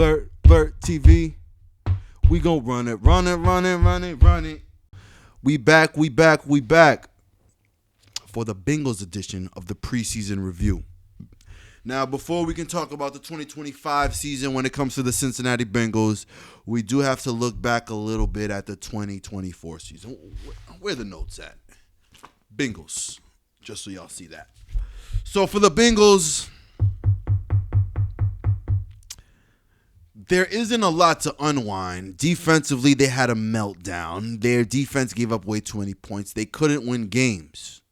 Blirt TV. We gon' run it. We back for the Bengals edition of the preseason review. Now, before we can talk about the 2025 season when it comes to the Cincinnati Bengals, we do have to look back a little bit at the 2024 season. Where are the notes at? Bengals, just so y'all see that. So for the Bengals, there isn't a lot to unwind. Defensively, they had a meltdown. Their defense gave up way too many points. They couldn't win games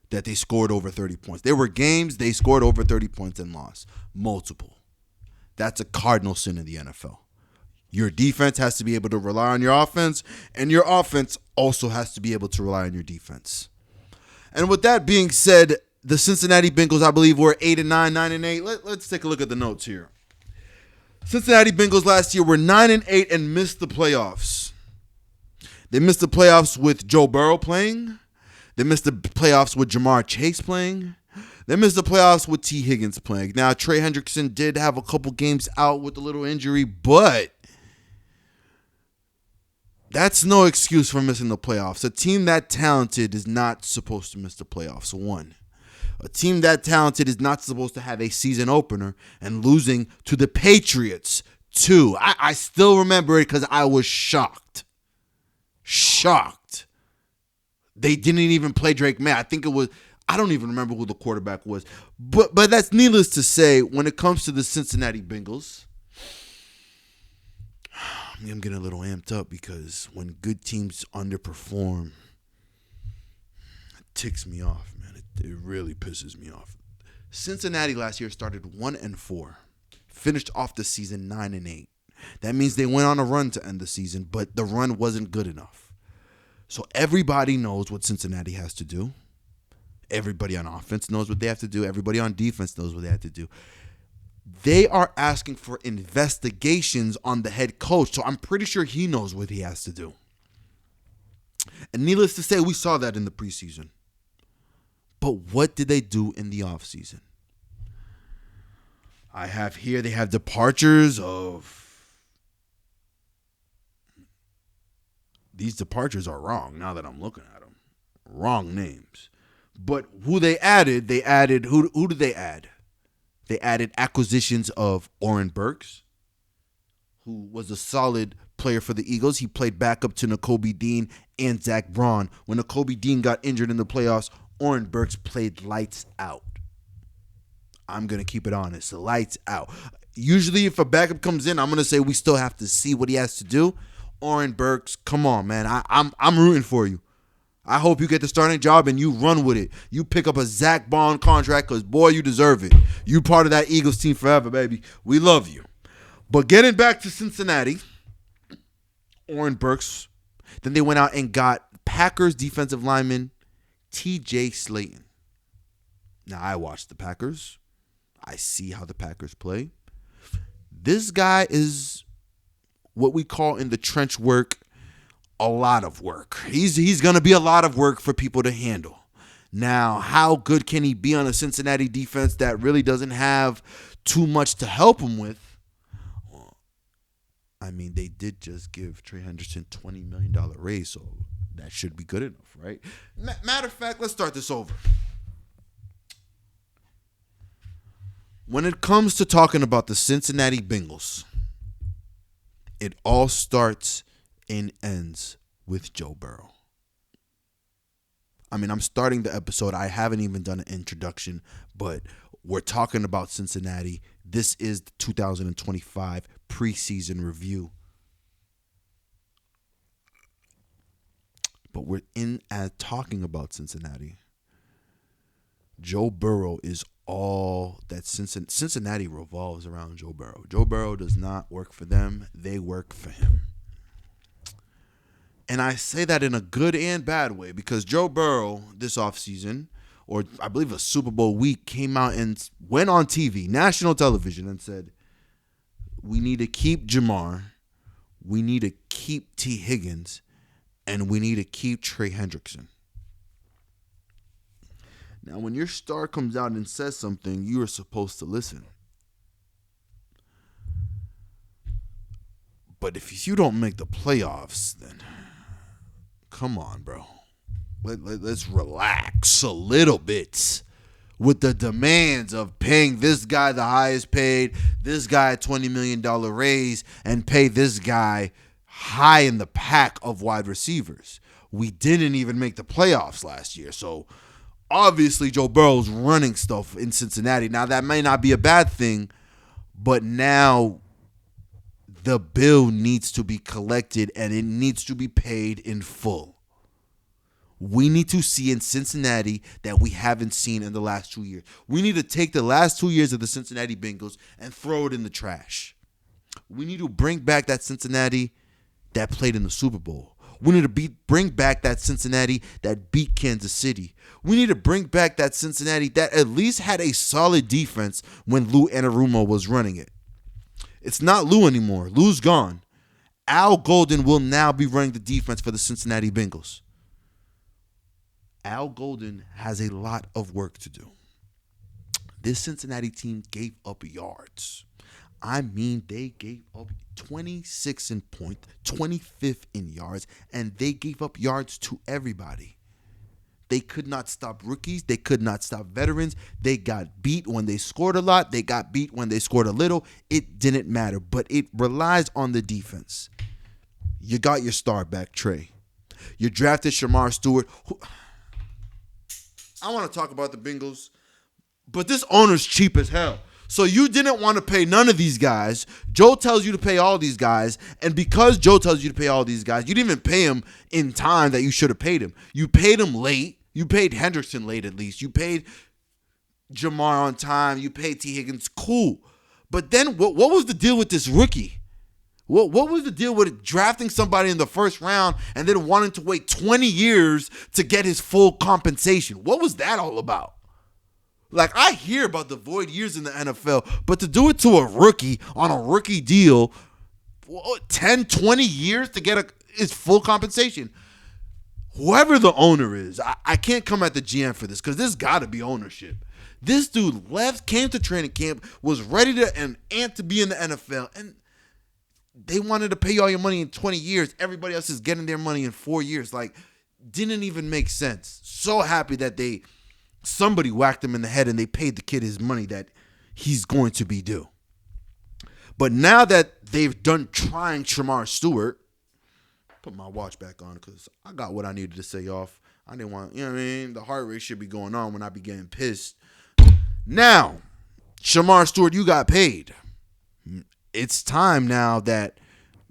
that they scored over 30 points. There were games they scored over 30 points and lost. Multiple. That's a cardinal sin in the NFL. Your defense has to be able to rely on your offense, and your offense also has to be able to rely on your defense. And with that being said, the Cincinnati Bengals, I believe, were 8-9, 9-8. Let's take a look at the notes here. Cincinnati Bengals last year were 9-8 and missed the playoffs. They missed the playoffs with Joe Burrow playing. They missed the playoffs with Jamar Chase playing. They missed the playoffs with T. Higgins playing. Now, Trey Hendrickson did have a couple games out with a little injury, but that's no excuse for missing the playoffs. A team that talented is not supposed to miss the playoffs, one. A team that talented is not supposed to have a season opener and losing to the Patriots, two. I still remember it because I was shocked. Shocked. They didn't even play Drake May. I don't even remember who the quarterback was. But that's needless to say, when it comes to the Cincinnati Bengals, I'm getting a little amped up because when good teams underperform, it ticks me off, man. It really pisses me off. Cincinnati last year started 1-4, finished off the season 9-8. That means they went on a run to end the season, but the run wasn't good enough. So everybody knows what Cincinnati has to do. Everybody on offense knows what they have to do. Everybody on defense knows what they have to do. They are asking for investigations on the head coach, so I'm pretty sure he knows what he has to do. And needless to say, we saw that in the preseason. But what did they do in the offseason? I have here, they have departures of... These departures are wrong now that I'm looking at them. Wrong names. But who they added, who did they add? They added acquisitions of Oren Burks, who was a solid player for the Eagles. He played backup to Nakobe Dean and Zach Braun. When Nakobe Dean got injured in the playoffs, Oren Burks played lights out. I'm going to keep it honest. Lights out. Usually if a backup comes in, I'm going to say we still have to see what he has to do. Oren Burks, come on, man. I'm rooting for you. I hope you get the starting job and you run with it. You pick up a Zach Braun contract because, boy, you deserve it. You part of that Eagles team forever, baby. We love you. But getting back to Cincinnati, Oren Burks, then they went out and got Packers defensive lineman TJ Slayton. Now, I watch the Packers. I see how the Packers play. This guy is what we call in the trench work a lot of work. He's going to be a lot of work for people to handle. Now, how good can he be on a Cincinnati defense that really doesn't have too much to help him with? Well, I mean, they did just give Trey Hendrickson $20 million raise, so that should be good enough, right? Matter of fact, let's start this over. When it comes to talking about the Cincinnati Bengals, it all starts and ends with Joe Burrow. I mean, I'm starting the episode. I haven't even done an introduction, but we're talking about Cincinnati. This is the 2025 preseason review. But we're talking about Cincinnati. Joe Burrow is all that Cincinnati revolves around Joe Burrow. Joe Burrow does not work for them. They work for him. And I say that in a good and bad way because Joe Burrow this offseason, or I believe a Super Bowl week, came out and went on TV, national television, and said, we need to keep Jamar, we need to keep T. Higgins, and we need to keep Trey Hendrickson. Now, when your star comes out and says something, you are supposed to listen. But if you don't make the playoffs, then come on, bro. Let's relax a little bit with the demands of paying this guy the highest paid, this guy a $20 million raise, and pay this guy high in the pack of wide receivers. We didn't even make the playoffs last year. So obviously Joe Burrow's running stuff in Cincinnati. Now that may not be a bad thing, but now the bill needs to be collected and it needs to be paid in full. We need to see in Cincinnati that we haven't seen in the last 2 years. We need to take the last 2 years of the Cincinnati Bengals and throw it in the trash. We need to bring back that Cincinnati that played in the Super Bowl. We need to bring back that Cincinnati that beat Kansas City. We need to bring back that Cincinnati that at least had a solid defense when Lou Anarumo was running it. It's not Lou anymore. Lou's gone. Al Golden will now be running the defense for the Cincinnati Bengals. Al Golden has a lot of work to do. This Cincinnati team gave up yards. I mean, they gave up 26 in points, 25th in yards, and they gave up yards to everybody. They could not stop rookies. They could not stop veterans. They got beat when they scored a lot. They got beat when they scored a little. It didn't matter, but it relies on the defense. You got your star back, Trey. You drafted Shamar Stewart. I want to talk about the Bengals, but this owner's cheap as hell. So you didn't want to pay none of these guys. Joe tells you to pay all these guys. And because Joe tells you to pay all these guys, you didn't even pay him in time that you should have paid him. You paid him late. You paid Hendrickson late at least. You paid Jamar on time. You paid T. Higgins. Cool. But then what was the deal with this rookie? What was the deal with drafting somebody in the first round and then wanting to wait 20 years to get his full compensation? What was that all about? Like, I hear about the void years in the NFL, but to do it to a rookie on a rookie deal, 10, 20 years to get his full compensation. Whoever the owner is, I can't come at the GM for this because there's got to be ownership. This dude left, came to training camp, was ready to and amped to be in the NFL, and they wanted to pay you all your money in 20 years. Everybody else is getting their money in 4 years. Like, didn't even make sense. So happy that somebody whacked him in the head and they paid the kid his money that he's going to be due. But now that they've done trying Shamar Stewart, put my watch back on because I got what I needed to say off. I didn't want, you know what I mean? The heart rate should be going on when I be getting pissed. Now, Shamar Stewart, you got paid. It's time now that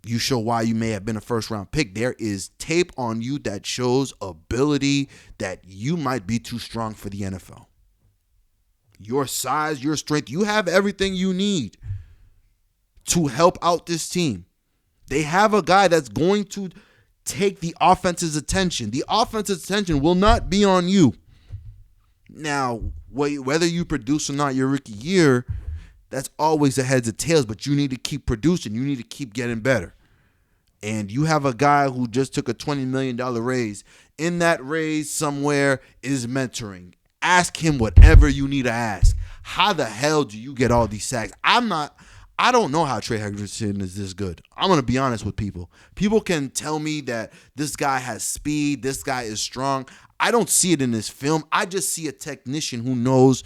you show why you may have been a first-round pick. There is tape on you that shows ability that you might be too strong for the NFL. Your size, your strength, you have everything you need to help out this team. They have a guy that's going to take the offense's attention. The offense's attention will not be on you. Now, whether you produce or not your rookie year, that's always the heads or tails, but you need to keep producing. You need to keep getting better. And you have a guy who just took a $20 million raise. In that raise somewhere is mentoring. Ask him whatever you need to ask. How the hell do you get all these sacks? I don't know how Trey Hendrickson is this good. I'm going to be honest with people. People can tell me that this guy has speed, this guy is strong. I don't see it in this film. I just see a technician who knows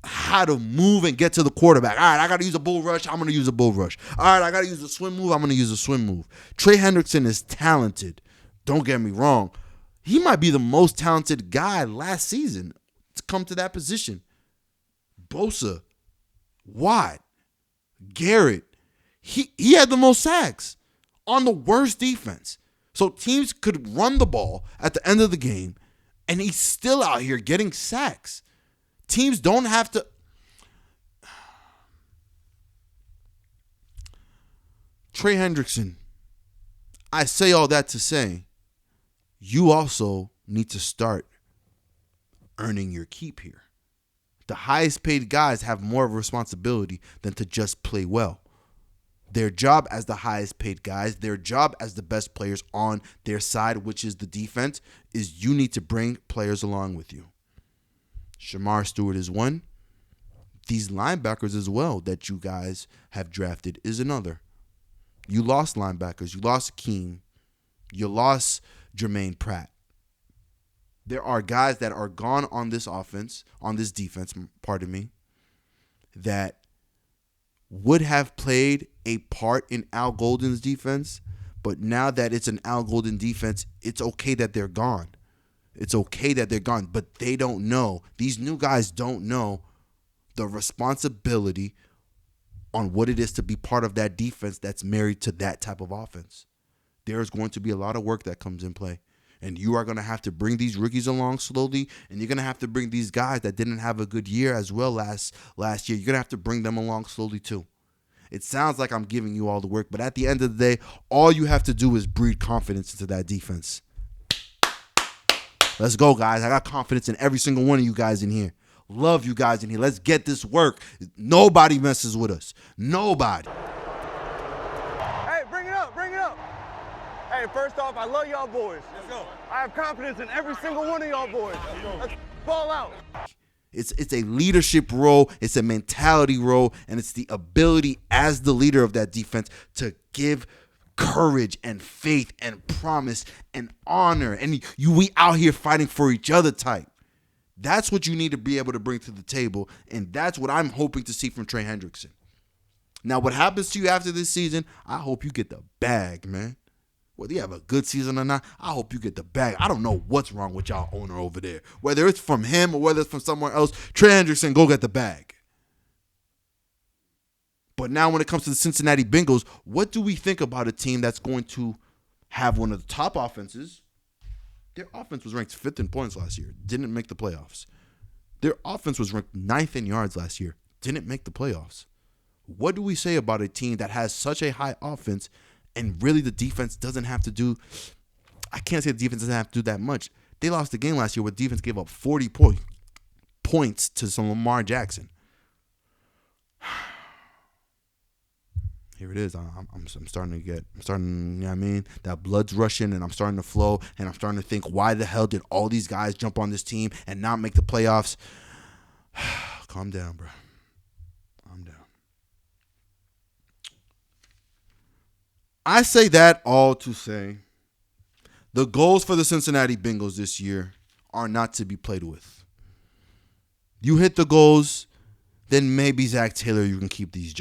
how to move and get to the quarterback. All right, I got to use a bull rush. I'm going to use a bull rush. All right, I got to use a swim move. I'm going to use a swim move. Trey Hendrickson is talented. Don't get me wrong. He might be the most talented guy last season to come to that position. Bosa, Watt, Garrett, he had the most sacks on the worst defense. So teams could run the ball at the end of the game, and he's still out here getting sacks. Teams don't have to. Trey Hendrickson, I say all that to say, you also need to start earning your keep here. The highest paid guys have more of a responsibility than to just play well. Their job as the highest paid guys, their job as the best players on their side, which is the defense, is you need to bring players along with you. Shamar Stewart is one. These linebackers as well that you guys have drafted is another. You lost linebackers. You lost Akeem. You lost Jermaine Pratt. There are guys that are gone on this offense, on this defense, pardon me, that would have played a part in Al Golden's defense, but now that it's an Al Golden defense, it's okay that they're gone. It's okay that they're gone, but they don't know. These new guys don't know the responsibility on what it is to be part of that defense that's married to that type of offense. There's going to be a lot of work that comes in play. And you are going to have to bring these rookies along slowly, and you're going to have to bring these guys that didn't have a good year as well last year. You're going to have to bring them along slowly too. It sounds like I'm giving you all the work, but at the end of the day, all you have to do is breed confidence into that defense. Let's go, guys. I got confidence in every single one of you guys in here. Love you guys in here. Let's get this work. Nobody messes with us. Nobody. Hey, bring it up. Bring it up. Hey, first off, I love y'all boys. Let's go. I have confidence in every single one of y'all boys. Let's ball out. It's a leadership role, it's a mentality role, and it's the ability as the leader of that defense to give courage and faith and promise and honor. And we out here fighting for each other type. That's what you need to be able to bring to the table, and that's what I'm hoping to see from Trey Hendrickson. Now, what happens to you after this season, I hope you get the bag, man. Whether you have a good season or not, I hope you get the bag. I don't know what's wrong with y'all owner over there. Whether it's from him or whether it's from somewhere else, Trey Hendrickson, go get the bag. But now when it comes to the Cincinnati Bengals, what do we think about a team that's going to have one of the top offenses? Their offense was ranked 5th in points last year. Didn't make the playoffs. Their offense was ranked 9th in yards last year. Didn't make the playoffs. What do we say about a team that has such a high offense and really the defense doesn't have to do – I can't say the defense doesn't have to do that much. They lost the game last year where the defense gave up 40 points to some Lamar Jackson. Here it is. I'm starting to get, you know what I mean? That blood's rushing and I'm starting to flow and I'm starting to think, why the hell did all these guys jump on this team and not make the playoffs? Calm down, bro. Calm down. I say that all to say the goals for the Cincinnati Bengals this year are not to be played with. You hit the goals, then maybe Zach Taylor, you can keep this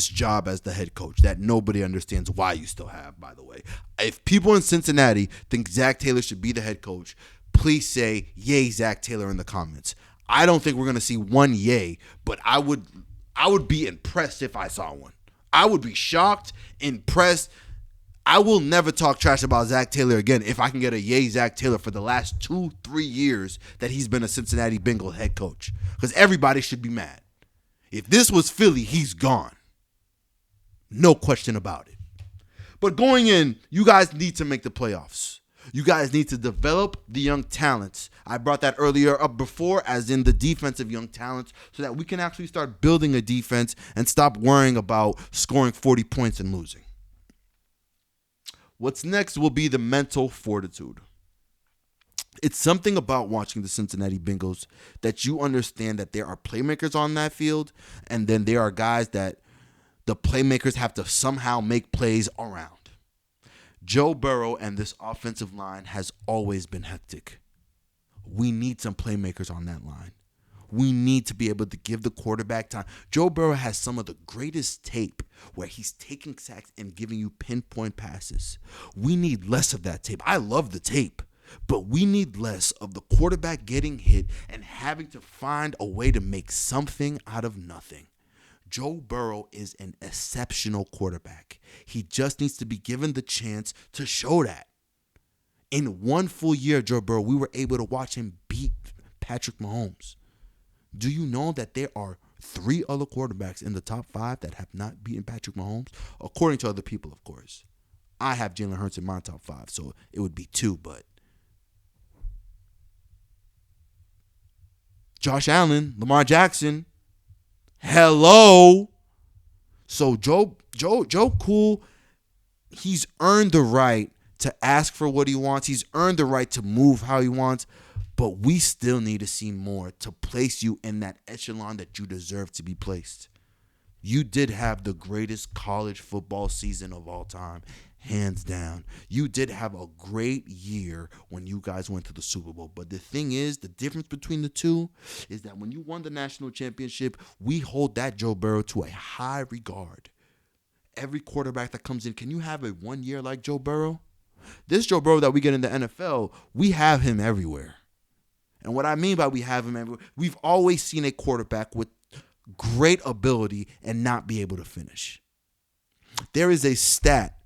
job as the head coach that nobody understands why you still have, by the way. If people in Cincinnati think Zach Taylor should be the head coach, please say, yay, Zach Taylor in the comments. I don't think we're going to see one yay, but I would be impressed if I saw one. I would be shocked, impressed. I will never talk trash about Zach Taylor again if I can get a yay Zach Taylor for the last 2-3 years that he's been a Cincinnati Bengals head coach. Because everybody should be mad. If this was Philly, he's gone. No question about it. But going in, you guys need to make the playoffs. You guys need to develop the young talents. I brought that earlier up before, as in the defensive young talents, so that we can actually start building a defense and stop worrying about scoring 40 points and losing. What's next will be the mental fortitude. It's something about watching the Cincinnati Bengals that you understand that there are playmakers on that field, and then there are guys that the playmakers have to somehow make plays around. Joe Burrow and this offensive line has always been hectic. We need some playmakers on that line. We need to be able to give the quarterback time. Joe Burrow has some of the greatest tape where he's taking sacks and giving you pinpoint passes. We need less of that tape. I love the tape, but we need less of the quarterback getting hit and having to find a way to make something out of nothing. Joe Burrow is an exceptional quarterback. He just needs to be given the chance to show that. In one full year, Joe Burrow, we were able to watch him beat Patrick Mahomes. Do you know that there are 3 other quarterbacks in the top 5 that have not beaten Patrick Mahomes? According to other people, of course. I have Jalen Hurts in my top 5, so it would be 2, but Josh Allen, Lamar Jackson, hello. So Joe Cool, he's earned the right to ask for what he wants. He's earned the right to move how he wants. But we still need to see more to place you in that echelon that you deserve to be placed. You did have the greatest college football season of all time, hands down. You did have a great year when you guys went to the Super Bowl. But the thing is, the difference between the two is that when you won the national championship, we hold that Joe Burrow to a high regard. Every quarterback that comes in, can you have a 1 year like Joe Burrow? This Joe Burrow that we get in the NFL, we have him everywhere. And what I mean by we have him everywhere, we've always seen a quarterback with great ability and not be able to finish. There is a stat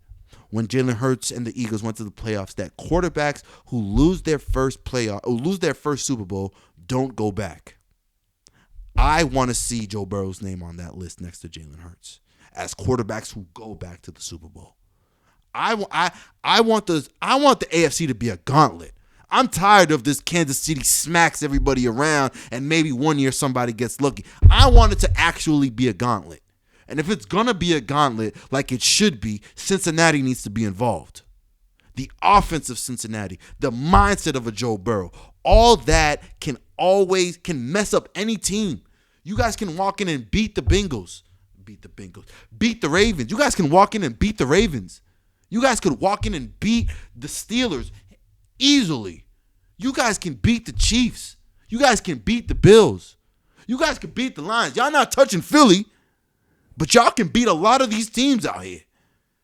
when Jalen Hurts and the Eagles went to the playoffs that quarterbacks who lose their first Super Bowl don't go back. I want to see Joe Burrow's name on that list next to Jalen Hurts as quarterbacks who go back to the Super Bowl. I want the AFC to be a gauntlet. I'm tired of this Kansas City smacks everybody around and maybe 1 year somebody gets lucky. I want it to actually be a gauntlet. And if it's going to be a gauntlet like it should be, Cincinnati needs to be involved. The offense of Cincinnati, the mindset of a Joe Burrow, all that can mess up any team. You guys can walk in and beat the Bengals. Beat the Ravens. You guys can walk in and beat the Ravens. You guys could walk in and beat the Steelers easily. You guys can beat the Chiefs. You guys can beat the Bills. You guys can beat the Lions. Y'all not touching Philly, but y'all can beat a lot of these teams out here.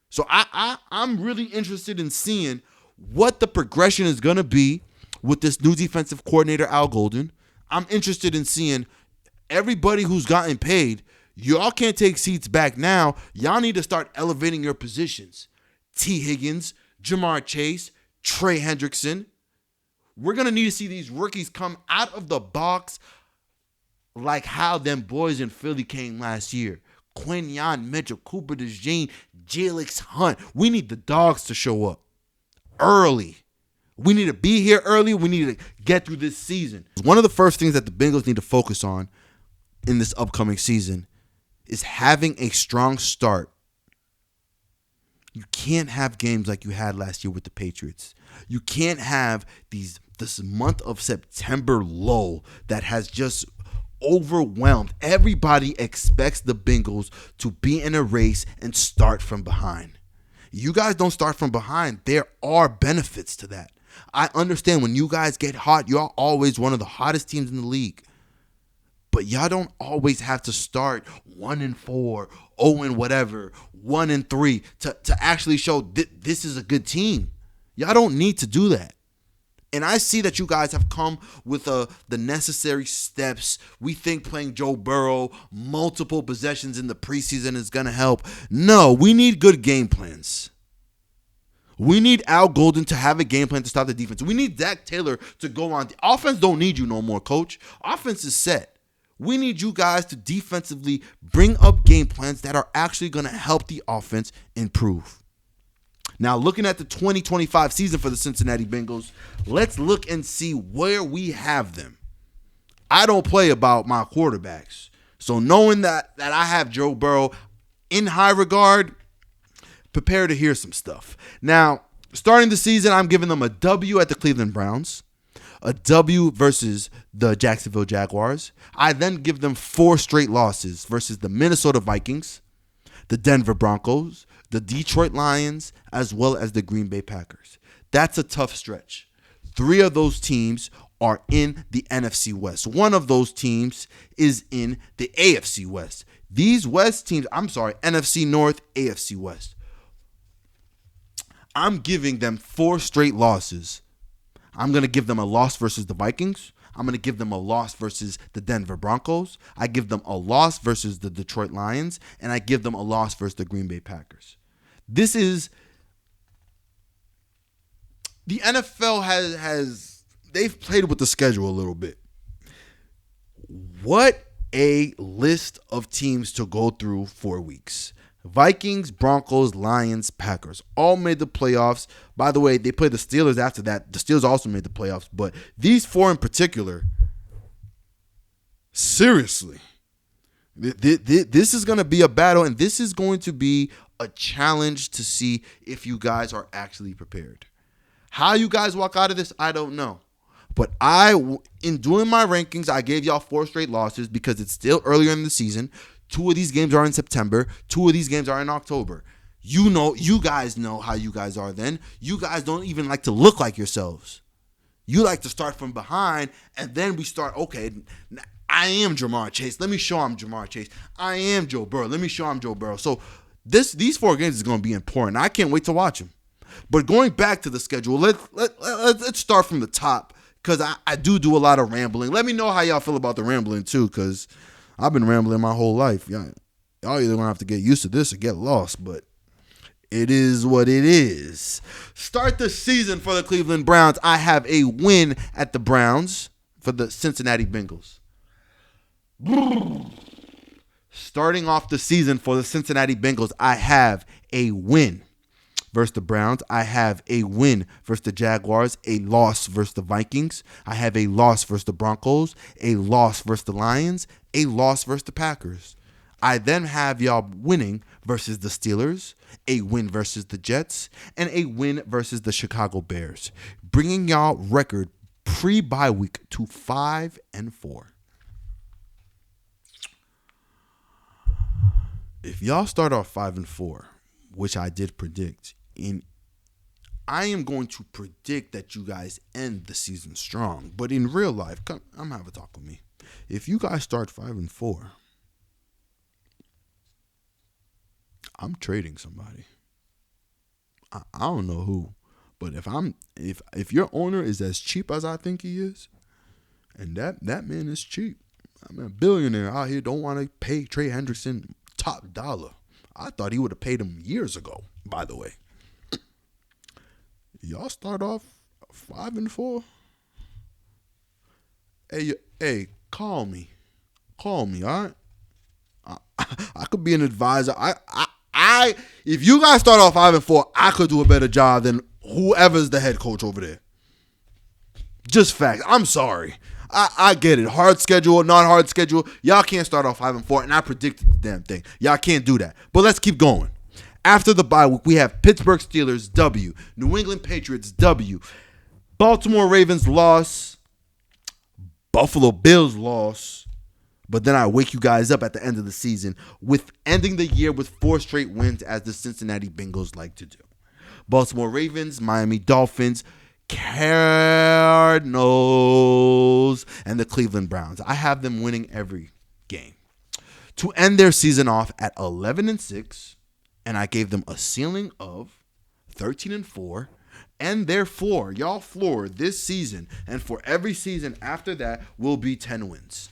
So I'm really interested in seeing what the progression is going to be with this new defensive coordinator, Al Golden. I'm interested in seeing everybody who's gotten paid. Y'all can't take seats back now. Y'all need to start elevating your positions. T. Higgins, Jamar Chase, Trey Hendrickson. We're going to need to see these rookies come out of the box like how them boys in Philly came last year. Quinyon Mitchell, Cooper DeJean, Jalix Hunt. We need the dogs to show up early. We need to be here early. We need to get through this season. One of the first things that the Bengals need to focus on in this upcoming season is having a strong start. You can't have games like you had last year with the Patriots. You can't have this month of September lull that has just overwhelmed. Everybody expects the Bengals to be in a race and start from behind. You guys don't start from behind. There are benefits to that. I understand when you guys get hot, you're always one of the hottest teams in the league. But y'all don't always have to start 1-4, 0-whatever, 1-3 to actually show this is a good team. Y'all don't need to do that. And I see that you guys have come with the necessary steps. We think playing Joe Burrow multiple possessions in the preseason is going to help. No, we need good game plans. We need Al Golden to have a game plan to stop the defense. We need Zach Taylor to go on. The offense don't need you no more, coach. Offense is set. We need you guys to defensively bring up game plans that are actually going to help the offense improve. Now, looking at the 2025 season for the Cincinnati Bengals, let's look and see where we have them. I don't play about my quarterbacks. So knowing that I have Joe Burrow in high regard, prepare to hear some stuff. Now, starting the season, I'm giving them a W at the Cleveland Browns, a W versus the Jacksonville Jaguars. I then give them 4 straight losses versus the Minnesota Vikings, the Denver Broncos, the Detroit Lions, as well as the Green Bay Packers. That's a tough stretch. 3 of those teams are in the NFC West. One of those teams is in the AFC West. These West teams, NFC North, AFC West. I'm giving them 4 straight losses. I'm going to give them a loss versus the Vikings. I'm going to give them a loss versus the Denver Broncos. I give them a loss versus the Detroit Lions. And I give them a loss versus the Green Bay Packers. This is the NFL they've played with the schedule a little bit. What a list of teams to go through 4 weeks. Vikings, Broncos, Lions, Packers all made the playoffs. By the way, they played the Steelers after that. The Steelers also made the playoffs. But these 4 in particular, seriously, this is going to be a battle, and this is going to be a challenge to see if you guys are actually prepared. How you guys walk out of this, I don't know. But in doing my rankings, I gave y'all 4 straight losses because it's still earlier in the season. 2 of these games are in September. 2 of these games are in October. You guys know how you guys are then. You guys don't even like to look like yourselves. You like to start from behind, and then we start, okay, I am Jamar Chase. Let me show I'm Jamar Chase. I am Joe Burrow. Let me show I'm Joe Burrow. So these 4 games is going to be important. I can't wait to watch them. But going back to the schedule, let's start from the top, because I do a lot of rambling. Let me know how y'all feel about the rambling too, because I've been rambling my whole life. Y'all either going to have to get used to this or get lost, but it is what it is. Start the season for the Cleveland Browns. I have a win at the Browns for the Cincinnati Bengals. Starting off the season for the Cincinnati Bengals, I have a win versus the Browns. I have a win versus the Jaguars, a loss versus the Vikings. I have a loss versus the Broncos, a loss versus the Lions, a loss versus the Packers. I then have y'all winning versus the Steelers, a win versus the Jets, and a win versus the Chicago Bears, bringing y'all record pre-bye week to 5-4. If y'all start off 5-4, which I did predict, I am going to predict that you guys end the season strong. But in real life, I'm having a talk with me. If you guys start 5-4, I'm trading somebody. I don't know who, but if your owner is as cheap as I think he is, and that man is cheap, I'm a billionaire out here, don't want to pay Trey Hendrickson top dollar. I thought he would have paid him years ago, by the way. Y'all start off 5-4. Hey, call me, all right? I could be an advisor. If you guys start off 5-4, I could do a better job than whoever's the head coach over there. Just facts. I'm sorry. I get it. Hard schedule, not hard schedule. Y'all can't start off 5-4, and I predicted the damn thing. Y'all can't do that. But let's keep going. After the bye week, we have Pittsburgh Steelers, W. New England Patriots, W. Baltimore Ravens, loss. Buffalo Bills, loss. But then I wake you guys up at the end of the season with ending the year with 4 straight wins, as the Cincinnati Bengals like to do. Baltimore Ravens, Miami Dolphins, Cardinals, and the Cleveland Browns. I have them winning every game to end their season off at 11-6, and I gave them a ceiling of 13-4, and their floor, y'all floor this season, and for every season after that will be 10 wins.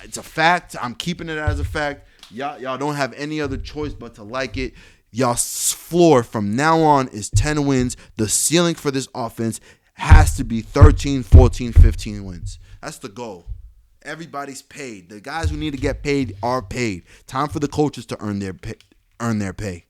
It's a fact. I'm keeping it as a fact. Y'all don't have any other choice but to like it. Y'all's floor from now on is 10 wins. The ceiling for this offense has to be 13, 14, 15 wins. That's the goal. Everybody's paid. The guys who need to get paid are paid. Time for the coaches to earn their pay.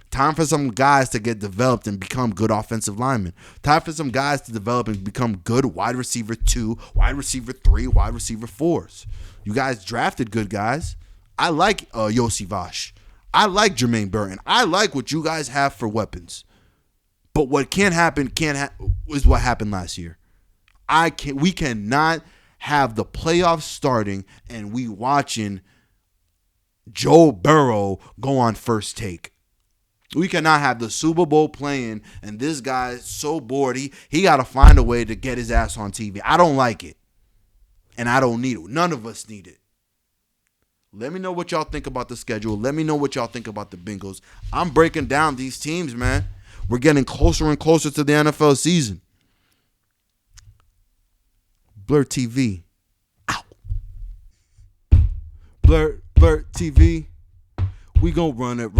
Time for some guys to get developed and become good offensive linemen. Time for some guys to develop and become good wide receiver 2, wide receiver 3, wide receiver 4s. You guys drafted good guys. I like Yossi Vash. I like Jermaine Burton. I like what you guys have for weapons. But what can't happen is what happened last year. We cannot have the playoffs starting and we watching Joe Burrow go on First Take. We cannot have the Super Bowl playing and this guy's so bored he got to find a way to get his ass on TV. I don't like it. And I don't need it. None of us need it. Let me know what y'all think about the schedule. Let me know what y'all think about the Bengals. I'm breaking down these teams, man. We're getting closer and closer to the NFL season. Blirt TV. Ow. Blirt TV. We gon' run it.